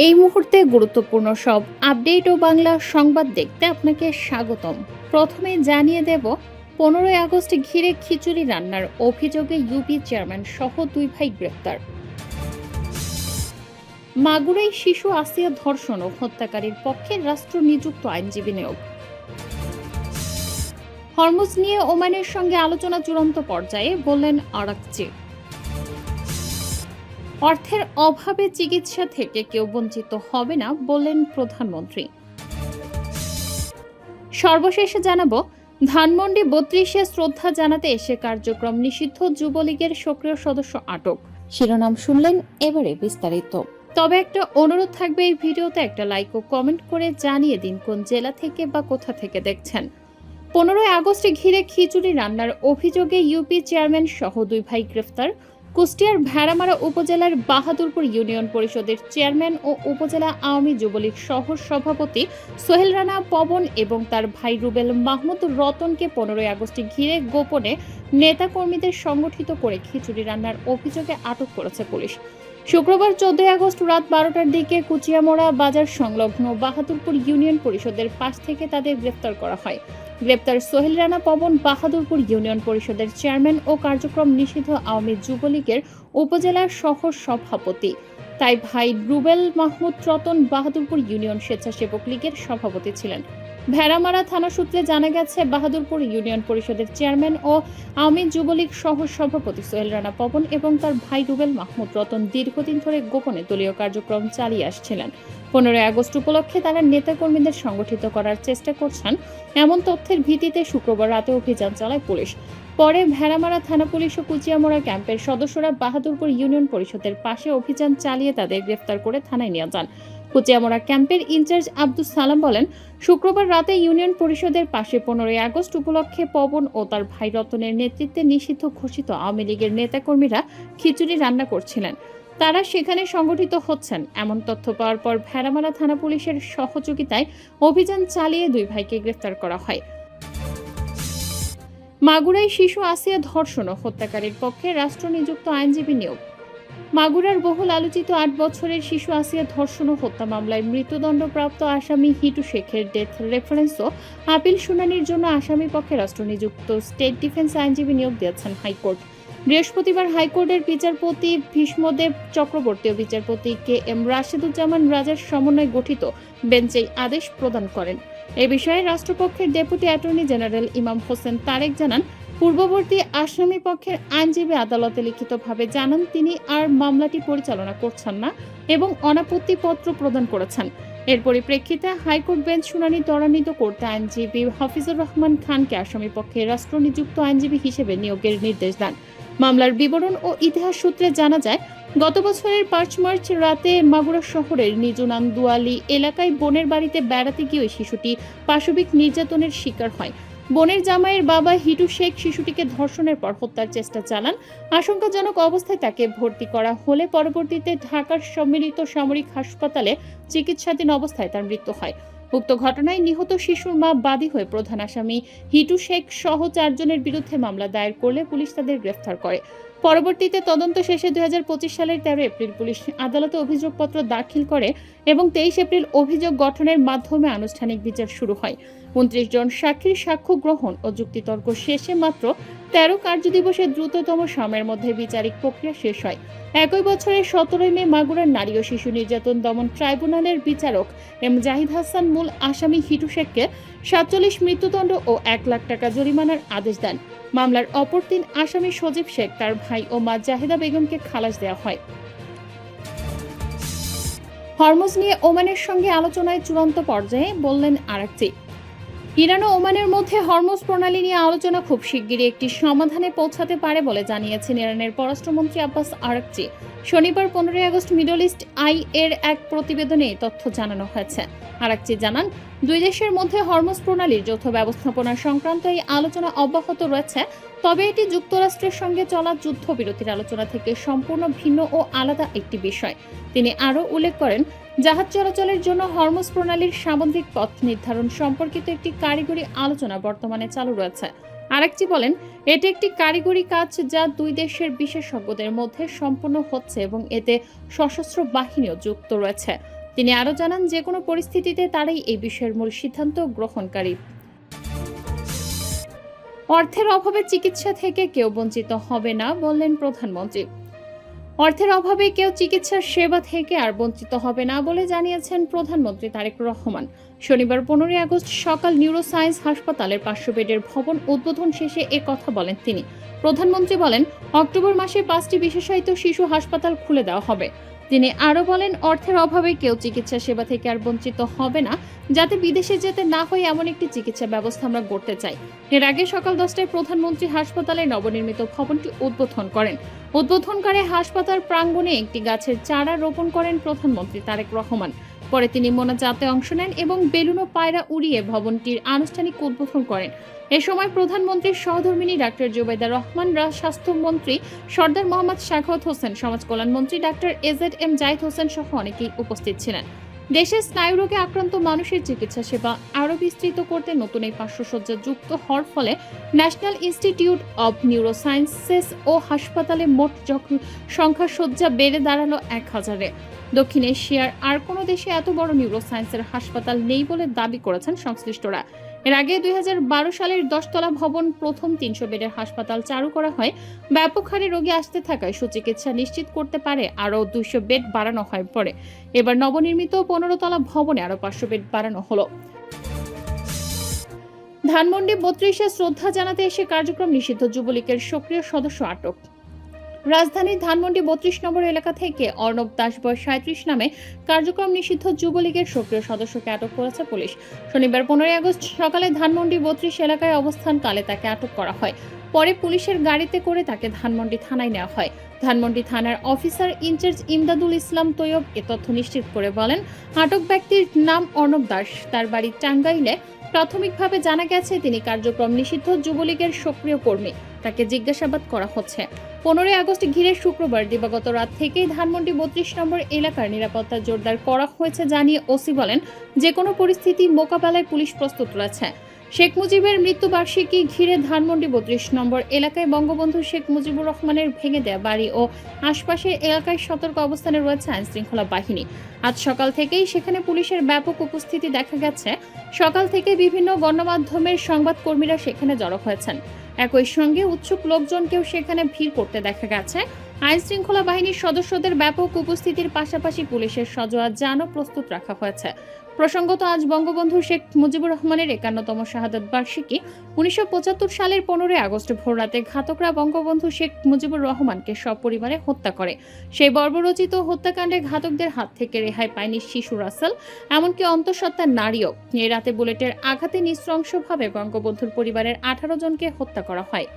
এই মুহূর্তে গুরুত্বপূর্ণ সব আপডেট ও বাংলা সংবাদ দেখতে আপনাকে স্বাগতম। প্রথমে জানিয়ে দেব, 15ই আগস্ট ঘিরে খিচুড়ি রান্নার অভিযোগে ইউপি চেয়ারম্যান সহ 2 ভাই গ্রেপ্তার। মাগুরায় শিশু আসিয়া ধর্ষণ ও হত্যাকারীর পক্ষে রাষ্ট্র নিযুক্ত আইনজীবী নিয়োগ। হরমুজ নিয়ে ওমানের সঙ্গে আলোচনা চূড়ান্ত পর্যায়ে, বললেন আরাকচি। অর্থের অভাবে চিকিৎসা থেকে কেউ বঞ্চিত হবে না, বললেন প্রধানমন্ত্রী। সর্বশেষে জানাবো, ধানমন্ডি 32-এ শ্রদ্ধা জানাতে এসে কার্যক্রম নিষিদ্ধ, যুবলীগের সক্রিয় সদস্য আটক। শিরোনাম শুনলেন, এবারে বিস্তারিত। তবে একটা অনুরোধ থাকবে, এই ভিডিওতে একটা লাইক ও কমেন্ট করে জানিয়ে দিন কোন জেলা থেকে বা কোথা থেকে দেখছেন। 15ই আগস্টে ঘিরে খিচুড়ি রান্নার অভিযোগে ইউপি চেয়ারম্যান সহ 2 ভাই গ্রেফতার। কুষ্টিয়ার ভেড়ামারা উপজেলার বাহাদুরপুর ইউনিয়ন পরিষদের চেয়ারম্যান ও উপজেলা আওয়ামী যুবলীগ সহ সভাপতি সোহেল রানা পবন এবং তার ভাই রুবেল মাহমুদ রতনকে 15ই আগস্টে ঘিরে গোপনে নেতাকর্মীদের সংগঠিত করে খিচুড়ি রান্নার অভিযোগে আটক করেছে পুলিশ। শুক্রবার 14ই আগস্ট রাত 12টার দিকে কুচিয়ামোড়া বাজার সংলগ্ন বাহাদুরপুর ইউনিয়ন পরিষদের পাশ থেকে তাদের গ্রেফতার করা হয়। গ্রেপ্তার সোহেল রানা পবন বাহাদুরপুর ইউনিয়ন পরিষদের চেয়ারম্যান ও কার্যক্রম নিষিদ্ধ আওয়ামী যুবলীগের উপজেলার সহ সভাপতি। তাই ভাই রুবেল মাহমুদ রতন বাহাদুরপুর ইউনিয়ন স্বেচ্ছাসেবক লীগের সভাপতি ছিলেন। ভেড়ামারা থানা সূত্রে জানা গেছে, বাহাদুরপুর ইউনিয়ন পরিষদের চেয়ারম্যান ও আওয়ামী যুবলীগ সহ সভাপতি সোহেল রানা পবন এবং তার ভাই রুবেল মাহমুদ রতন দীর্ঘদিন ধরে গোপনে দলীয় কার্যক্রম চালিয়ে আসছিলেন। 15ই আগস্ট উপলক্ষে তারা নেতাকর্মীদের সংগঠিত করার চেষ্টা করছেন, এমন তথ্যের ভিত্তিতে শুক্রবার রাতে অভিযান চালায় পুলিশ। পরে ভেড়ামারা থানা পুলিশ ও কুচিয়ামোড়া ক্যাম্পের সদস্যরা বাহাদুরপুর ইউনিয়ন পরিষদের পাশে অভিযান চালিয়ে তাদের গ্রেফতার করে থানায় নিয়ে যান। কুচিয়ামোড়া ক্যাম্পের ইনচার্জ আব্দুস সালাম বলেন, শুক্রবার রাতে ইউনিয়ন পরিষদের পাশে 15ই আগস্ট উপলক্ষে পবন ও তার ভাই রতনের নেতৃত্বে নিষিদ্ধ ঘোষিত আওয়ামী লীগের নেতাকর্মীরা খিচুড়ি রান্না করছিলেন। তারা সেখানে সংগঠিত হচ্ছেন, এমন তথ্য পাওয়ার পর ভেড়ামারা থানা পুলিশের সহযোগিতায় অভিযান চালিয়ে 2 ভাইকে গ্রেফতার করা হয়। মাগুরায় শিশু আসিয়া ধর্ষণ ও হত্যাকারীর পক্ষে রাষ্ট্র নিযুক্ত আইনজীবী নিয়োগ। মাগুরার বহুল আলোচিত 8 বছরের শিশু আসিয়া ধর্ষণ ও হত্যা মামলায় মৃত্যুদণ্ডপ্রাপ্ত আসামি হিটু শেখের ডেথ রেফারেন্স ও আপিল শুনানির জন্য আসামি পক্ষে রাষ্ট্র নিযুক্ত স্টেট ডিফেন্স আইনজীবী নিয়োগ দিয়েছেন হাইকোর্ট। বৃহস্পতিবার হাইকোর্টের বিচারপতি ভীষ্মদেব চক্রবর্তী ও বিচারপতি কে এম রাশেদুজ্জামান রাজার সমন্বয়ে গঠিত বেঞ্চ এই আদেশ প্রদান করেন। এ বিষয়ে রাষ্ট্রপক্ষের ডেপুটি অ্যাটর্নি জেনারেল ইমাম হোসেন তারেক জানান, পূর্ববর্তী আসামি পক্ষের আইনজীবী আদালতে লিখিতভাবে জানান তিনি আর মামলাটি পরিচালনা করছেন না এবং অনাপত্তি পত্র প্রদান করেছেন। এর পরিপ্রেক্ষিতে হাইকোর্ট বেঞ্চ শুনানি ত্বরান্বিত করতে আইনজীবী হাফিজুর রহমান খানকে আসামি পক্ষে রাষ্ট্র নিযুক্ত আইনজীবী হিসেবে নিয়োগের নির্দেশ দেন। মামলার বিবরণ ও ইতিহাস সূত্রে জানা যায়, গত বছরের 5 মার্চ রাতে মাগুরা শহরের নিজুনান দুয়ালি এলাকায় বোনের বাড়িতে বেড়াতে গিয়ে ওই শিশুটি পাশবিক নির্যাতনের শিকার হয়। বোনের জামাইয়ের বাবা হিটু শেখ শিশুটিকে ধর্ষণের পর হত্যার চেষ্টা চালান। আশঙ্কাজনক অবস্থায় তাকে ভর্তি করা হলে পরবর্তীতে ঢাকার সম্মিলিত সামরিক হাসপাতালে চিকিৎসাধীন অবস্থায় তার মৃত্যু হয়। উক্ত ঘটনায় নিহত শিশুর মা বাদী হয়ে প্রধান আসামি হিটু শেখ সহ 4 জনের বিরুদ্ধে মামলা দায়ের করলে পুলিশ তাদের গ্রেফতার করে। পরবর্তীতে তদন্ত শেষে 2025 সালের 13 এপ্রিল পুলিশ আদালতে অভিযোগপত্র দাখিল করে এবং 23 এপ্রিল অভিযোগ গঠনের মাধ্যমে আনুষ্ঠানিক বিচার শুরু হয়। 29 জন সাক্ষীর সাক্ষ্য গ্রহণ ও যুক্তিতর্ক শেষে মাত্র 13 কার্যদিবসের দ্রুততম সময়ের মধ্যে বিচারিক প্রক্রিয়া শেষ হয়। একই বছরের 17 মে মাগুরার নারী ও শিশু নির্যাতন দমন ট্রাইব্যুনালের বিচারক এম জাহিদ হাসান মূল আসামি হিটু শেখকে 47 মৃত্যুদণ্ড ও 1 লাখ টাকা জরিমানার আদেশ দেন। মামলার অপর 3 আসামি সজীব শেখ, তার ভাই ও মা জাহিদা বেগমকে খালাস দেওয়া হয়। হরমুজ নিয়ে ওমানের সঙ্গে আলোচনায় চূড়ান্ত পর্যায়ে, বললেন আরাকচি। ইরান ও ওমানের মধ্যে হরমুজ প্রণালী নিয়ে আলোচনা খুব শিগগিরই একটি সমাধানে পৌঁছাতে পারে বলে জানিয়েছেন ইরানের পররাষ্ট্রমন্ত্রী আব্বাস আরাকচি। শনিবার 15ই আগস্ট মিডল ইস্ট আই এর এক প্রতিবেদনে এই তথ্য জানানো হয়েছে। আরাকচি জানান, 2 দেশের মধ্যে হরমুজ প্রণালীর যৌথ ব্যবস্থাপনা সংক্রান্ত এই আলোচনা অব্যাহত রয়েছে, তবে এটি যুক্তরাষ্ট্রের সঙ্গে চলা যুদ্ধবিরতির আলোচনা থেকে সম্পূর্ণ ভিন্ন ও আলাদা একটি বিষয়। তিনি আরও উল্লেখ করেন, জাহাজ চলাচলের জন্য হরমুজ প্রণালীর সামুদ্রিক পথ নির্ধারণ সম্পর্কিত একটি কারিগরি আলোচনা বর্তমানে চালু রয়েছে। আরাকচি বলেন, এটি একটি কারিগরি কাজ যা 2 দেশের বিশেষজ্ঞদের মধ্যে সম্পন্ন হচ্ছে এবং এতে সশস্ত্র বাহিনীও যুক্ত রয়েছে। তিনি আরও জানান, যে কোনো পরিস্থিতিতে তারাই এই বিষয়ের মূল সিদ্ধান্ত গ্রহণকারী। অর্থের অভাবে চিকিৎসা থেকে কেউ বঞ্চিত হবে না, বললেন প্রধানমন্ত্রী। অর্থের অভাবে কেউ চিকিৎসার সেবা থেকে আর বঞ্চিত হবে না বলে জানিয়েছেন প্রধানমন্ত্রী তারেক রহমান। শনিবার 15 আগস্ট সকাল নিউরোসায়েন্স হাসপাতালের 500 বেডের ভবন উদ্বোধন শেষে কথা বলেন তিনি। প্রধানমন্ত্রী বলেন, অক্টোবর মাসে 5টি বিশেষায়িত শিশু হাসপাতাল খুলে দেওয়া হবে। তিনি আরও বলেন, অর্থের অভাবে কেউ চিকিৎসা সেবা থেকে আর বঞ্চিত হবে না, যাতে বিদেশে যেতে না হয় এমন একটি চিকিৎসা ব্যবস্থা আমরা গড়তে চাই। এর আগে সকাল 10টায় প্রধানমন্ত্রী হাসপাতালে নবনির্মিত ভবনটি উদ্বোধন করেন। উদ্বোধনকালে হাসপাতাল প্রাঙ্গণে একটি গাছের চারা রোপণ করেন প্রধানমন্ত্রী তারেক রহমান। পরে তিনি মোনাজাতে অংশ নেন এবং বেলুন ও পায়রা উড়িয়ে ভবনটির আনুষ্ঠানিক উদ্বোধন করেন। এ সময় প্রধানমন্ত্রীর সহধর্মিণী ডাক্তার জুবাইদা রহমান, স্বাস্থ্যমন্ত্রী সর্দার মোহাম্মদ শাখাওয়াত হোসেন, সমাজ কল্যাণমন্ত্রী ডাক্তার এজেড জাহিদ হোসেন সহ অনেকেই উপস্থিত ছিলেন। দেশে স্নায়ুরোগে আক্রান্ত মানুষের চিকিৎসা সেবা আরও বিস্তৃত করতে নতুন এই 500 শয্যা যুক্ত হওয়ার ফলে ন্যাশনাল ইনস্টিটিউট অব নিউরোসায়েন্সেস ও হাসপাতালে মোট সংখ্যা শয্যা বেড়ে দাঁড়ালো 1000-এ। দক্ষিণ এশিয়ার আর কোনো দেশে এত বড় নিউরোসায়েন্সের হাসপাতাল নেই বলে দাবি করেছেন সংশ্লিষ্টরা। এর আগে 2012 সালের 10 তলা ভবন প্রথম 300 বেডের হাসপাতাল চালু করা হয়। ব্যাপক হারে রোগী আসতে থাকায় সুচিকিৎসা নিশ্চিত করতে পারে আরও 200 বেড বাড়ানো হয়। পরে এবার নবনির্মিত 15 তলা ভবনে আরও 500 বেড বাড়ানো হলো। ধানমন্ডি 32-এ শ্রদ্ধা জানাতে এসে কার্যক্রম নিষিদ্ধ যুবলীগের সক্রিয় সদস্য আটক। রাজধানীর ধানমন্ডি 32 নম্বর এলাকা থেকে অর্ণব দাস বয়স 37 নামে কার্যক্রম নিষিদ্ধ যুবলীগের সক্রিয় সদস্যকে আটক করেছে পুলিশ। শনিবার 15 আগস্ট সকালে ধানমন্ডি 32 এলাকায় অবস্থানকালে তাকে আটক করা হয়। পরে পুলিশের গাড়িতে করে তাকে ধানমন্ডি থানায় নেওয়া হয়। ধানমন্ডি থানার অফিসার ইনচার্জ ইমদাদুল ইসলাম তৈয়ব এ তথ্য নিশ্চিত করে বলেন, আটক ব্যক্তির নাম অর্ণব দাস, তার বাড়ি টাঙ্গাইলে। প্রাথমিকভাবে জানা গেছে তিনি কার্যক্রম নিষিদ্ধ যুবলীগের সক্রিয় কর্মী। তাকে জিজ্ঞাসাবাদ করা হচ্ছে। 15 আগস্ট ঘিরে শুক্রবার দিবাগত রাত থেকেই ধানমন্ডি 32 নম্বর এলাকার নিরাপত্তা জোরদার করা হয়েছে জানিয়ে ওসি বলেন, যে কোনো পরিস্থিতি মোকাবেলায় পুলিশ প্রস্তুত রয়েছে। শেখ মুজিবের মৃত্যুবার্ষিকী ঘিরে ধানমন্ডি 32 নম্বর এলাকায় বঙ্গবন্ধু শেখ মুজিবুর রহমানের ভেঙে দেয়া বাড়ি ও আশপাশের এলাকায় সতর্ক অবস্থানে রয়েছে আইনশৃঙ্খলা বাহিনী। আজ সকাল থেকেই সেখানে পুলিশের ব্যাপক উপস্থিতি দেখা গেছে। সকাল থেকে বিভিন্ন গণমাধ্যমের সংবাদকর্মীরা সেখানে জড়ো হয়েছেন। একই সঙ্গে উৎসুক লোকজনকেও সেখানে ভিড় করতে দেখা গেছে। আইনশৃঙ্খলা বাহিনীর সদস্যদের ব্যাপক উপস্থিতির পাশাপাশি পুলিশের সজোয়া যানও প্রস্তুত রাখা হয়েছে। প্রসঙ্গত, আজ বঙ্গবন্ধু শেখ মুজিবুর রহমানের 51তম শাহাদাত বার্ষিকী। 1975 সালের 15 আগস্ট ভোররাতে ঘাতকরা বঙ্গবন্ধু শেখ মুজিবুর রহমানকে সপরিবারে হত্যা করে। সেই বর্বরচিত হত্যাকাণ্ডে ঘাতকদের হাত থেকে রেহাই পায়নি শিশু রাসেল, এমনকি অন্তঃসত্ত্বা নারীও। এই রাতে বুলেটের আঘাতে নৃশংসভাবে বঙ্গবন্ধুর পরিবারের 18 জনকে হত্যা করা হয়।